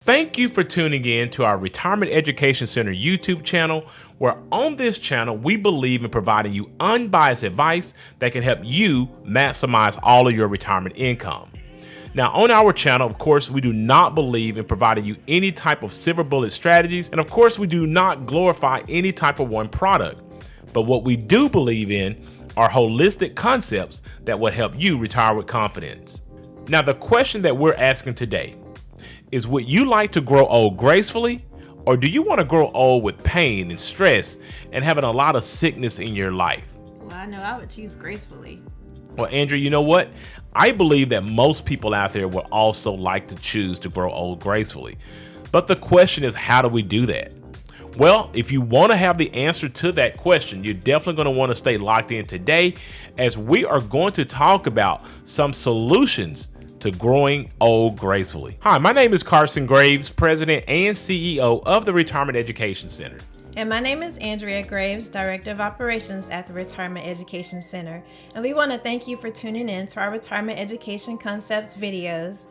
Thank you for tuning in to our Retirement Education Center YouTube channel, where on this channel, we believe in providing you unbiased advice that can help you maximize all of your retirement income. Now, on our channel, of course, we do not believe in providing you any type of silver bullet strategies. And of course, we do not glorify any type of one product. But what we do believe in are holistic concepts that will help you retire with confidence. Now, the question that we're asking today is, would you like to grow old gracefully, or do you want to grow old with pain and stress and having a lot of sickness in your life? Well, I know I would choose gracefully. Well, Andrew, you know what? I believe that most people out there would also like to choose to grow old gracefully. But the question is, how do we do that? Well, if you want to have the answer to that question, you're definitely going to want to stay locked in today, as we are going to talk about some solutions to growing old gracefully. Hi, my name is Carson Graves, President and CEO of the Retirement Education Center. And my name is Andrea Graves, Director of Operations at the Retirement Education Center. And we want to thank you for tuning in to our Retirement Education Concepts videos.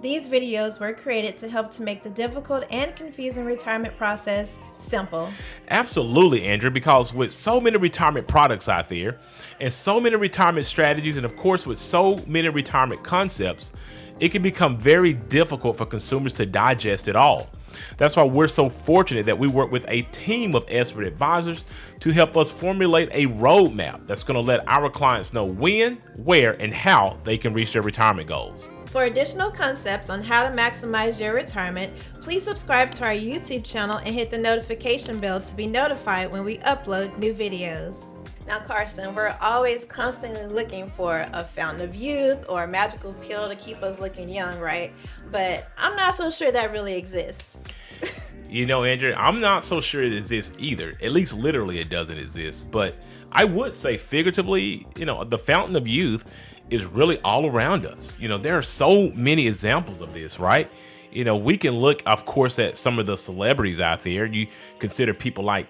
These videos were created to help to make the difficult and confusing retirement process simple. Absolutely, Andrew, because with so many retirement products out there and so many retirement strategies, and of course with so many retirement concepts, it can become very difficult for consumers to digest it all. That's why we're so fortunate that we work with a team of expert advisors to help us formulate a roadmap that's going to let our clients know when, where, and how they can reach their retirement goals. For additional concepts on how to maximize your retirement, please subscribe to our YouTube channel and hit the notification bell to be notified when we upload new videos. Now, Carson, we're always constantly looking for a fountain of youth or a magical pill to keep us looking young, right? But I'm not so sure that really exists. You know, Andrew, I'm not so sure it exists either. At least literally it doesn't exist. But I would say figuratively, the fountain of youth is really all around us. There are so many examples of this, right? We can look, of course, at some of the celebrities out there. You consider people like,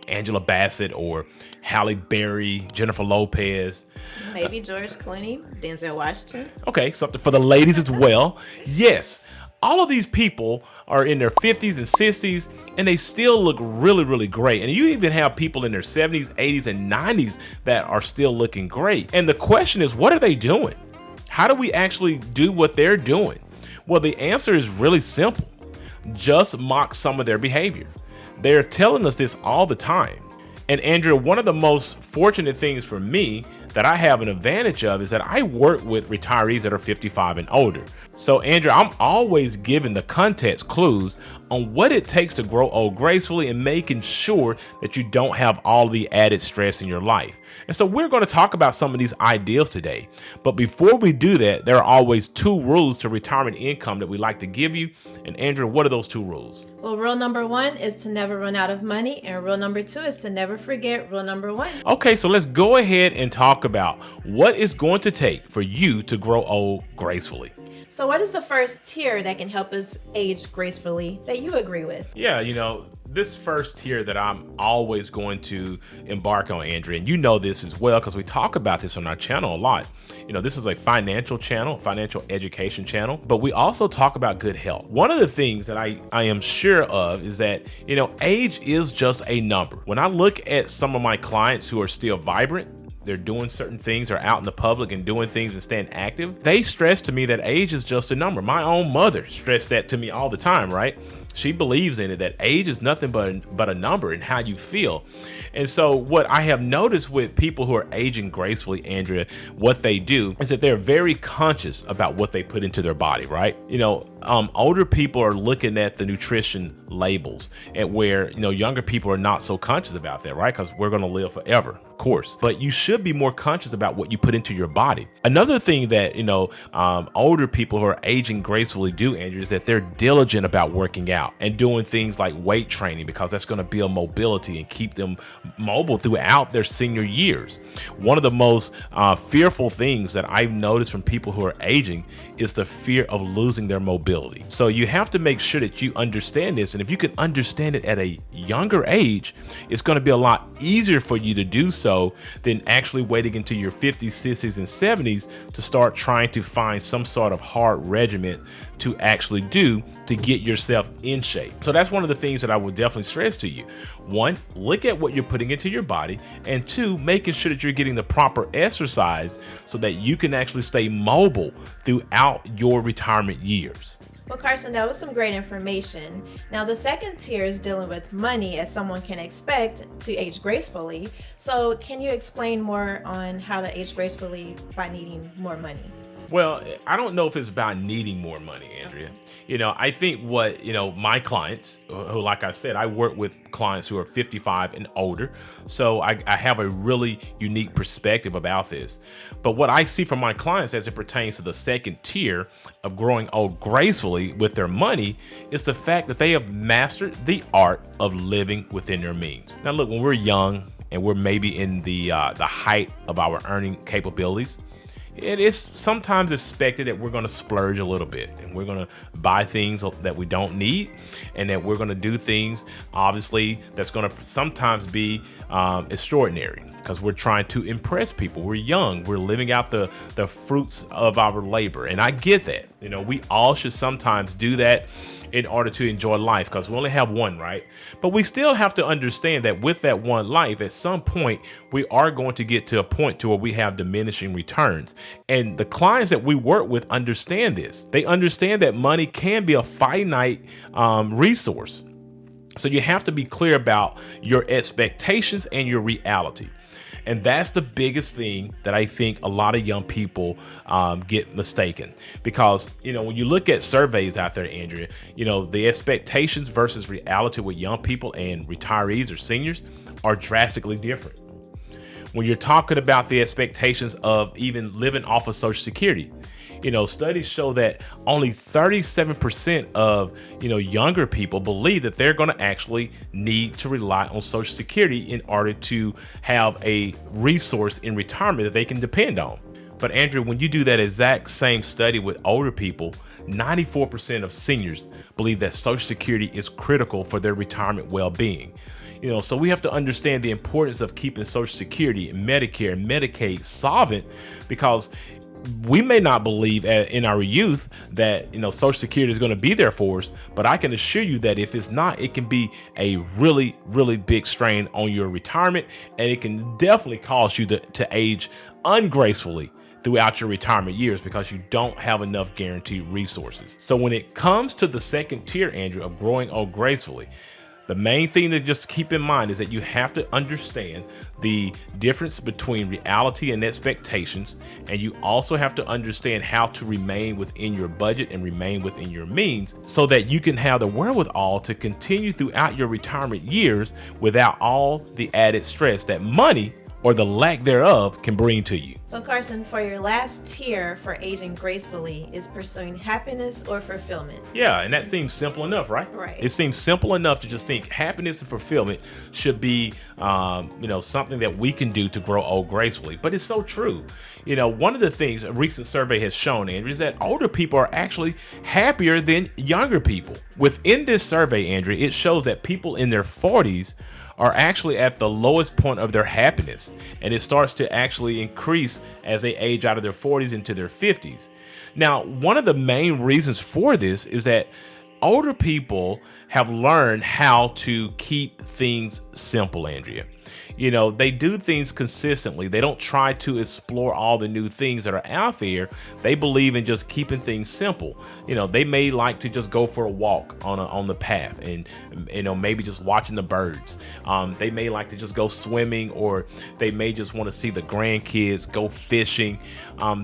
Angela Bassett or Halle Berry, Jennifer Lopez. Maybe George Clooney, Denzel Washington. Okay, something for the ladies as well. Yes, all of these people are in their 50s and 60s, and they still look really, really great. And you even have people in their 70s, 80s, and 90s that are still looking great. And the question is, what are they doing? How do we actually do what they're doing? Well, the answer is really simple. Just mock some of their behavior. They're telling us this all the time. And Andrea, one of the most fortunate things for me that I have an advantage of is that I work with retirees that are 55 and older. So Andrea, I'm always giving the context clues on what it takes to grow old gracefully and making sure that you don't have all the added stress in your life. And so we're going to talk about some of these ideals today. But before we do that, there are always two rules to retirement income that we like to give you. And Andrea, what are those two rules? Well, rule number 1 is to never run out of money. And rule number 2 is to never forget rule number 1. Okay, so let's go ahead and talk about what it's going to take for you to grow old gracefully. So what is the first tier that can help us age gracefully that you agree with? Yeah, this first tier that I'm always going to embark on, Andrea, and you know this as well because we talk about this on our channel a lot. This is a financial channel, financial education channel, but we also talk about good health. One of the things that I am sure of is that, age is just a number. When I look at some of my clients who are still vibrant, they're doing certain things, are out in the public and doing things and staying active, they stress to me that age is just a number. My own mother stressed that to me all the time, right? She believes in it, that age is nothing but a number and how you feel. And so what I have noticed with people who are aging gracefully, Andrea, what they do is that they're very conscious about what they put into their body, right? Older people are looking at the nutrition labels, and where, younger people are not so conscious about that, right? Because we're going to live forever, of course. But you should be more conscious about what you put into your body. Another thing that, older people who are aging gracefully do, Andrea, is that they're diligent about working out and doing things like weight training, because that's going to build mobility and keep them mobile throughout their senior years. One of the most fearful things that I've noticed from people who are aging is the fear of losing their mobility. So you have to make sure that you understand this. And if you can understand it at a younger age, it's going to be a lot easier for you to do so than actually waiting until your 50s, 60s, and 70s to start trying to find some sort of hard regimen to actually do to get yourself in shape. So that's one of the things that I would definitely stress to you. One, look at what you're putting into your body, and two, making sure that you're getting the proper exercise so that you can actually stay mobile throughout your retirement years. Well, Carson, that was some great information. Now, the second tier is dealing with money, as someone can expect to age gracefully. So can you explain more on how to age gracefully by needing more money? Well, I don't know if it's about needing more money, Andrea. I think what, my clients, who, like I said, I work with clients who are 55 and older. So I have a really unique perspective about this. But what I see from my clients as it pertains to the second tier of growing old gracefully with their money is the fact that they have mastered the art of living within their means. Now, look, when we're young and we're maybe in the height of our earning capabilities, it is sometimes expected that we're going to splurge a little bit and we're going to buy things that we don't need, and that we're going to do things, obviously, that's going to sometimes be extraordinary because we're trying to impress people. We're young. We're living out the fruits of our labor. And I get that. We all should sometimes do that in order to enjoy life, because we only have one, right? But we still have to understand that with that one life, at some point, we are going to get to a point to where we have diminishing returns. And the clients that we work with understand this. They understand that money can be a finite resource. So you have to be clear about your expectations and your reality. And that's the biggest thing that I think a lot of young people get mistaken, because, when you look at surveys out there, Andrea, the expectations versus reality with young people and retirees or seniors are drastically different. When you're talking about the expectations of even living off of Social Security, studies show that only 37% of, younger people believe that they're going to actually need to rely on Social Security in order to have a resource in retirement that they can depend on. But Andrew, when you do that exact same study with older people, 94% of seniors believe that Social Security is critical for their retirement well-being. So we have to understand the importance of keeping Social Security and Medicare and Medicaid solvent, because we may not believe in our youth that, Social Security is going to be there for us, but I can assure you that if it's not, it can be a really, really big strain on your retirement, and it can definitely cause you to age ungracefully throughout your retirement years because you don't have enough guaranteed resources. So when it comes to the second tier, Andrew, of growing old gracefully, the main thing to just keep in mind is that you have to understand the difference between reality and expectations, and you also have to understand how to remain within your budget and remain within your means so that you can have the wherewithal to continue throughout your retirement years without all the added stress that money, or the lack thereof, can bring to you. So Carson, for your last tier for aging gracefully is pursuing happiness or fulfillment. Yeah, and that seems simple enough, right? Right. It seems simple enough to just think happiness and fulfillment should be, something that we can do to grow old gracefully. But it's so true. One of the things a recent survey has shown, Andrew, is that older people are actually happier than younger people. Within this survey, Andrew, it shows that people in their 40s are actually at the lowest point of their happiness, and it starts to actually increase as they age out of their 40s into their 50s. Now, one of the main reasons for this is that older people have learned how to keep things simple, Andrea. They do things consistently. They don't try to explore all the new things that are out there. They believe in just keeping things simple. They may like to just go for a walk on the path and, maybe just watching the birds. They may like to just go swimming, or they may just want to see the grandkids go fishing.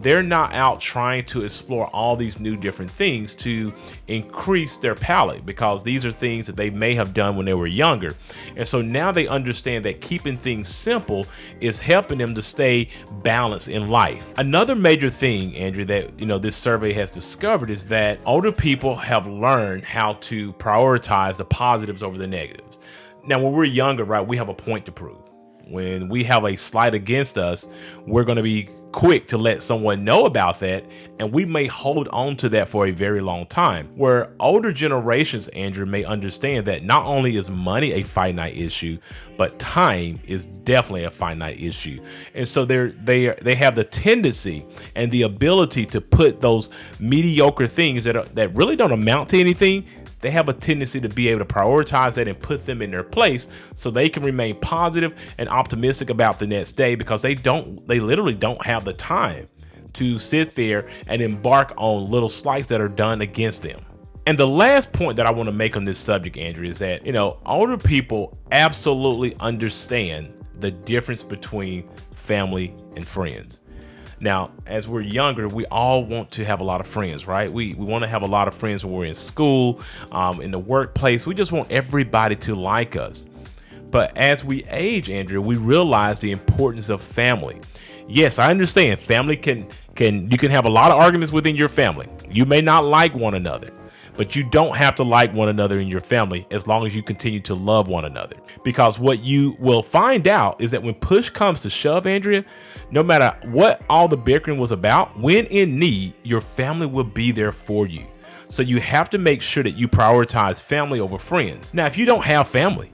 They're not out trying to explore all these new different things to increase their palate, because these are things that they may have done when they were younger. And so now they understand that keeping things simple is helping them to stay balanced in life. Another major thing, Andrew, that this survey has discovered is that older people have learned how to prioritize the positives over the negatives. Now, when we're younger, right, we have a point to prove. When we have a slight against us, we're going to be quick to let someone know about that, and we may hold on to that for a very long time. Where older generations, Andrew, may understand that not only is money a finite issue, but time is definitely a finite issue. And so they have the tendency and the ability to put those mediocre things that really don't amount to anything. They have a tendency to be able to prioritize that and put them in their place so they can remain positive and optimistic about the next day, because they literally don't have the time to sit there and embark on little slights that are done against them. And the last point that I want to make on this subject, Andrew, is that, older people absolutely understand the difference between family and friends. Now, as we're younger, we all want to have a lot of friends, right? We want to have a lot of friends when we're in school, in the workplace. We just want everybody to like us. But as we age, Andrew, we realize the importance of family. Yes, I understand family you can have a lot of arguments within your family. You may not like one another, but you don't have to like one another in your family as long as you continue to love one another. Because what you will find out is that when push comes to shove, Andrea, no matter what all the bickering was about, when in need, your family will be there for you. So you have to make sure that you prioritize family over friends. Now, if you don't have family,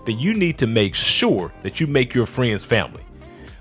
then you need to make sure that you make your friends family,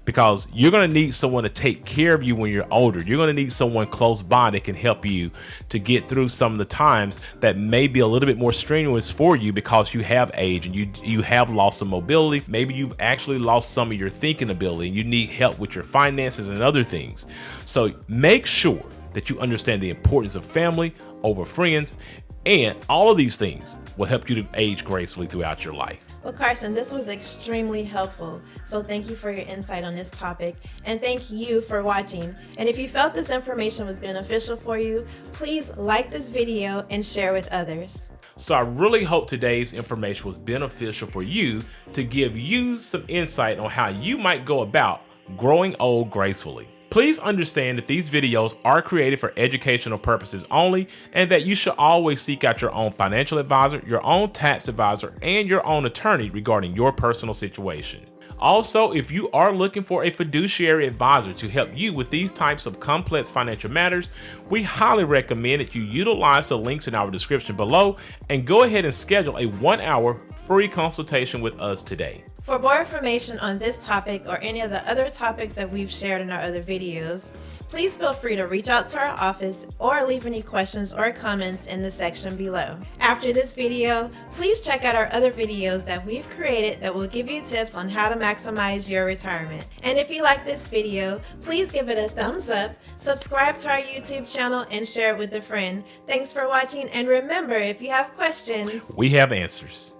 because you're going to need someone to take care of you when you're older. You're going to need someone close by that can help you to get through some of the times that may be a little bit more strenuous for you because you have age and you have lost some mobility. Maybe you've actually lost some of your thinking ability and you need help with your finances and other things. So make sure that you understand the importance of family over friends, and all of these things will help you to age gracefully throughout your life. Well, Carson, this was extremely helpful. So thank you for your insight on this topic, and thank you for watching. And if you felt this information was beneficial for you, please like this video and share with others. So I really hope today's information was beneficial for you to give you some insight on how you might go about growing old gracefully. Please understand that these videos are created for educational purposes only, and that you should always seek out your own financial advisor, your own tax advisor, and your own attorney regarding your personal situation. Also, if you are looking for a fiduciary advisor to help you with these types of complex financial matters, we highly recommend that you utilize the links in our description below and go ahead and schedule a 1-hour free consultation with us today. For more information on this topic or any of the other topics that we've shared in our other videos, please feel free to reach out to our office or leave any questions or comments in the section below. After this video, please check out our other videos that we've created that will give you tips on how to maximize your retirement. And if you like this video, please give it a thumbs up, subscribe to our YouTube channel, and share it with a friend. Thanks for watching, and remember, if you have questions, we have answers.